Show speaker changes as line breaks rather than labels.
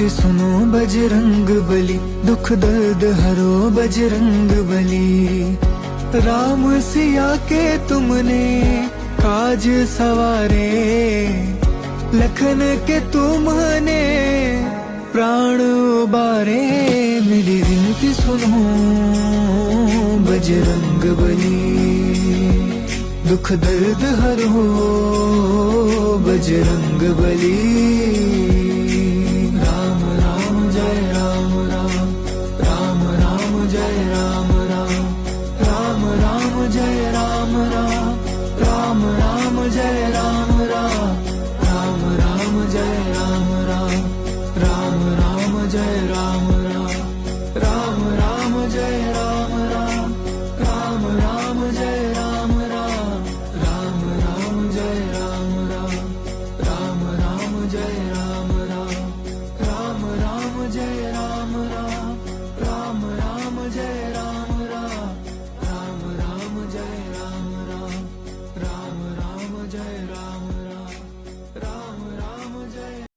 विनती सुनो बजरंग बली, दुख दर्द हरो बजरंग बली। राम सिया के तुमने काज सवारे, लखन के तुमने प्राण उबारे। मेरी विनती सुनो बजरंग बली, दुख दर्द हरो बजरंग बली।